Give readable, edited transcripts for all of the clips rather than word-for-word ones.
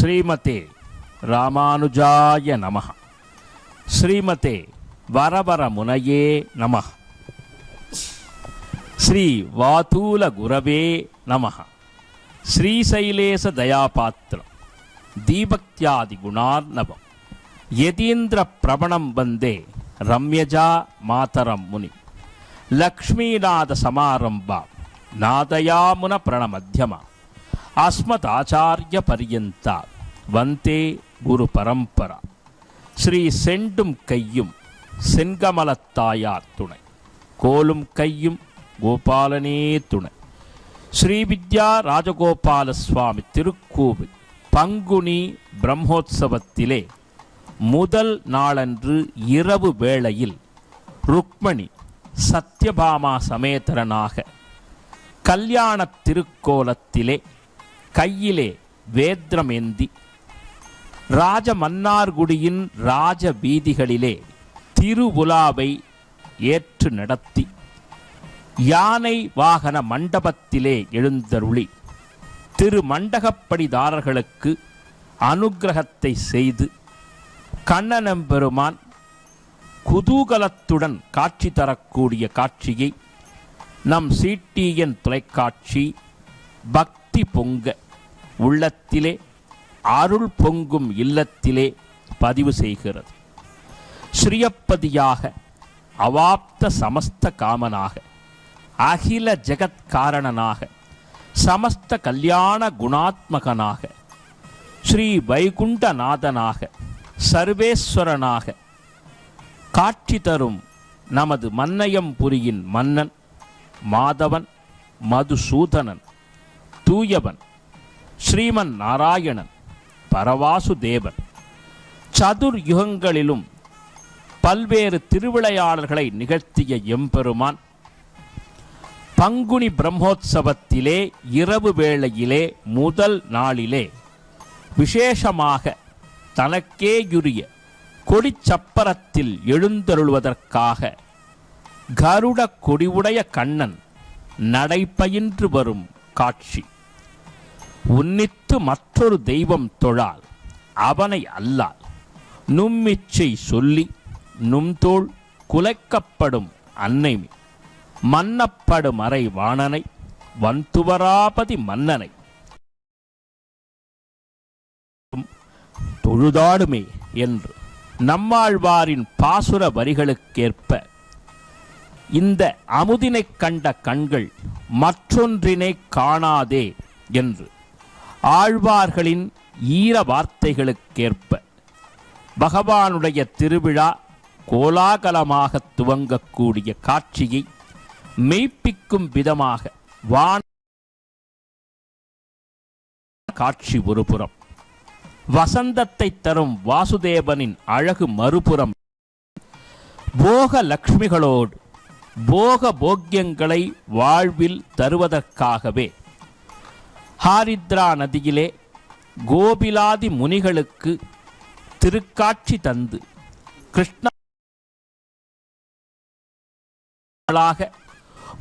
ஸ்ரீமதே ராமானுஜாய நமஹ. ஸ்ரீமதே வரவர முனையே நமஹ. ஸ்ரீ வாதூல குரவே நமஹ. ஸ்ரீசைலேச தயாபாத்திரம் தீபக்தியாதி குணார்ணவம் யதீந்திர பிரபணம் வந்தே ரம்யஜா மாதரம் முனி லக்ஷ்மீநாத சமாரம்பா நாதயாமுன பிரணமத்தியமா அஸ்மதாச்சாரிய பரியந்தா வந்தே குரு பரம்பரா. ஸ்ரீ செண்டும் கையும் செங்கமலத்தாயார் துணை, கோலும் கையும் கோபாலனே துணை. ஸ்ரீவித்யா ராஜகோபால சுவாமி திருக்கோவில் பங்குனி பிரம்மோற்சவத்திலே முதல் நாளன்று இரவு வேளையில் ருக்மணி சத்யபாமா சமேதரனாக கல்யாண திருக்கோலத்திலே கையிலே வேத்ரமேந்தி ராஜமன்னார்குடியின் ராஜ வீதிகளிலே திருவுலாவை ஏற்று நடத்தி யானை வாகன மண்டபத்திலே எழுந்தருளி திருமண்டகப்படிதாரர்களுக்கு அனுக்கிரகத்தை செய்து கண்ணனம்பெருமான் குதூகலத்துடன் காட்சி தரக்கூடிய காட்சியை நம் சிடிஎன் தொலைக்காட்சி பக்தி பொங்க உள்ளத்திலே அருள் பொங்கும் இல்லத்திலே பதிவு செய்கிறது. ஸ்ரீயப்பதியாக அவாப்த சமஸ்த காமனாக அகில ஜெகத்காரணனாக சமஸ்த கல்யாண குணாத்மகனாக ஸ்ரீ வைகுண்டநாதனாக சர்வேஸ்வரனாக காட்சி தரும் நமது மன்னையம்புரியின் மன்னன் மாதவன் மதுசூதனன் தூயவன் ஸ்ரீமன் நாராயணன் பரவாசுதேவன் சதுர் யுகங்களிலும் பல்வேறு திருவிளையாடல்களை நிகழ்த்திய எம்பெருமான் பங்குனி பிரம்மோற்சவத்திலே இரவு வேளையிலே முதல் நாளிலே விசேஷமாக தனக்கேயுரிய கொடிச்சப்பரத்தில் எழுந்தருள்வதற்காக கருட கொடிவுடைய கண்ணன் நடைபயின்று வரும் காட்சி. உன்னித்து மற்றொரு தெய்வம் தொழால் அவனை அல்லால் நும்மிச்சை சொல்லி நும்தோள் குலைக்கப்படும் அன்னைமி மன்னப்படும் அறை வாணனை வன்துவராபதி மன்னனை தொழுதாடுமே என்று நம்மாழ்வாரின் பாசுர வரிகளுக்கேற்ப இந்த அமுதினை கண்ட கண்கள் மற்றொன்றினை காணாதே என்று ஆழ்வார்களின் ஈர வார்த்தைகளுக்கேற்ப பகவானுடைய திருவிழா கோலாகலமாக துவங்கக்கூடிய காட்சியை மெய்ப்பிக்கும் விதமாக வான காட்சி ஒருபுறம், வசந்தத்தை தரும் வாசுதேவனின் அழகு மறுபுறம், போக லக்ஷ்மிகளோடு போக போக்கியங்களை வாழ்வில் தருவதற்காகவே ஹாரித்ரா நதியிலே கோபிலாதி முனிகளுக்கு திருக்காட்சி தந்து கிருஷ்ணாக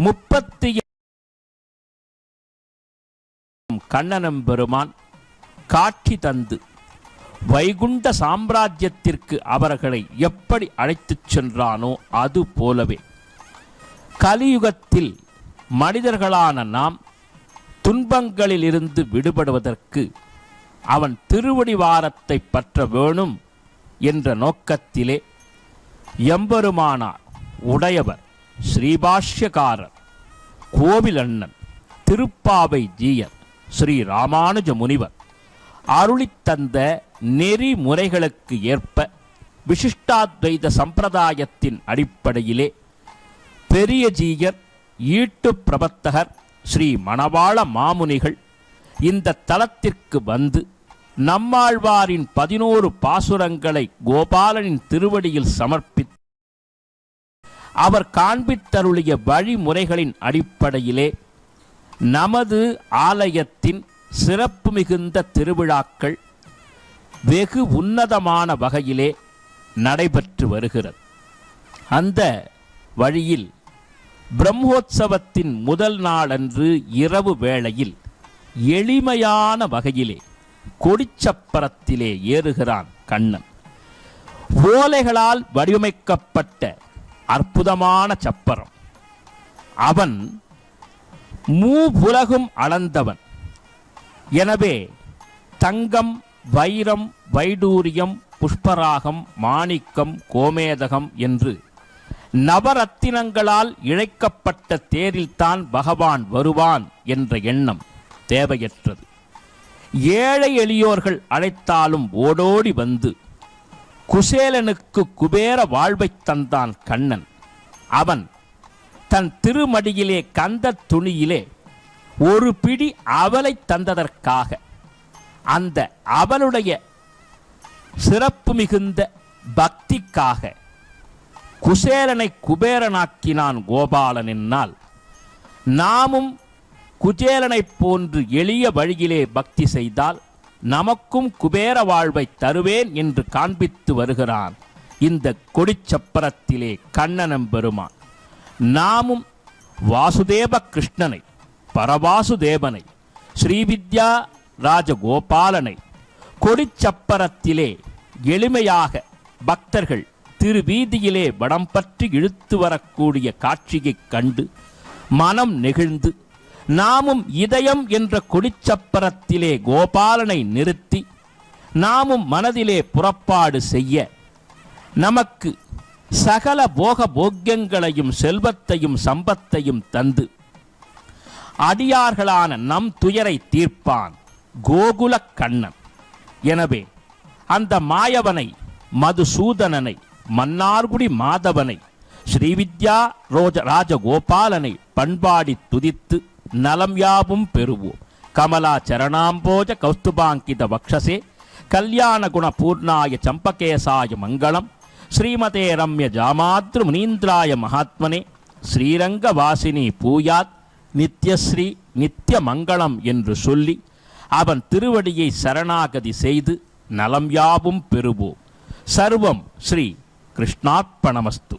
30 கண்ணனம்பெருமான் காட்சி தந்து வைகுண்ட சாம்ராஜ்யத்திற்கு அவர்களை எப்படி அழைத்துச் சென்றானோ அது போலவே கலியுகத்தில் மனிதர்களான நாம் துன்பங்களிலிருந்து விடுபடுவதற்கு அவன் திருவடிவாரத்தை பற்ற வேணும் என்ற நோக்கத்திலே எம்பெருமானார் உடையவர் ஸ்ரீபாஷ்யக்காரர் கோவிலண்ணன் திருப்பாவை ஜீயர் ஸ்ரீ ராமானுஜ முனிவர் அருளித்தந்த நெறிமுறைகளுக்கு ஏற்ப விசிஷ்டாத்வைத சம்பிரதாயத்தின் அடிப்படையிலே பெரிய ஜீயர் ஈட்டு பிரபத்தகர் ஸ்ரீ மணவாள மாமுனிகள் இந்த தலத்திற்கு வந்து நம்மாழ்வாரின் 11 பாசுரங்களை கோபாலனின் திருவடியில் சமர்ப்பித்து அவர் காண்பித்தருளிய வழிமுறைகளின் அடிப்படையிலே நமது ஆலயத்தின் சிறப்பு மிகுந்த திருவிழாக்கள் வெகு உன்னதமான வகையிலே நடைபெற்று வருகிறது. அந்த வழியில் பிரம்மோற்சவத்தின் முதல் நாளன்று இரவு வேளையில் எளிமையான வகையிலே கொடிச்சப்பரத்திலே ஏறுகிறான் கண்ணன். ஓலைகளால் வடிவமைக்கப்பட்ட அற்புதமான சப்பரம். அவன் மூவுலகும் அளந்தவன். எனவே தங்கம், வைரம், வைடூரியம், புஷ்பராகம், மாணிக்கம், கோமேதகம் என்று நவரத்தினங்களால் இழைக்கப்பட்ட தேரில்தான் பகவான் வருவான் என்ற எண்ணம் தேவையற்றது. ஏழை எளியோர்கள் அழைத்தாலும் ஓடோடி வந்து குசேலனுக்கு குபேர வாழ்வைத் தந்தான் கண்ணன். அவன் தன் திருமடியிலே கந்த துணியிலே ஒரு பிடி அவலை தந்ததற்காக, அந்த அவளுடைய சிறப்பு மிகுந்த பக்திக்காக குசேலனை குபேரனாக்கினான் கோபாலன். என்னால் நாமும் குசேலனைப் போன்று எளிய வழியிலே பக்தி செய்தால் நமக்கும் குபேர வாழ்வை தருவேன் என்று காண்பித்து வருகிறான் இந்த கொடிச்சப்பரத்திலே கண்ணனம் பெருமான். நாமும் வாசுதேவ கிருஷ்ணனை, பரவாசுதேவனை, ஸ்ரீவித்யா ராஜகோபாலனை கொடிச்சப்பரத்திலே எளிமையாக பக்தர்கள் திருவீதியிலே வடம் பற்றி இழுத்து வரக்கூடிய காட்சியைக் கண்டு மனம் நெகிழ்ந்து நாமும் இதயம் என்ற கொடிச்சப்பரத்திலே கோபாலனை நிறுத்தி நாமும் மனதிலே புறப்பாடு செய்ய நமக்கு சகல போக போக்கியங்களையும் செல்வத்தையும் சம்பத்தையும் தந்து அடியார்களான நம் துயரை தீர்ப்பான் கோகுல கண்ணன். எனவே அந்த மாயவனை, மதுசூதனனை, மன்னார்குடி மாதவனை, ஸ்ரீவித்யா ராஜகோபாலனை பண்பாடி துதித்து நலம் யாவும் பெறுவோம். கமலா சரணாம்போஜ கௌஸ்துபாங்கித வக்ஷசே கல்யாண குண பூர்ணாய சம்பகேசாய மங்களம். ஸ்ரீமதே ரம்ய ஜாமாத்ரு முனீந்திராய மகாத்மனே ஸ்ரீரங்க வாசினி பூயாத் நித்யஸ்ரீ நித்ய மங்களம் என்று சொல்லி அவன் திருவடியை சரணாகதி செய்து நலம் யாவும் பெறுவோம். சர்வம் ஸ்ரீ கிருஷ்ணார்ப்பணமஸ்து.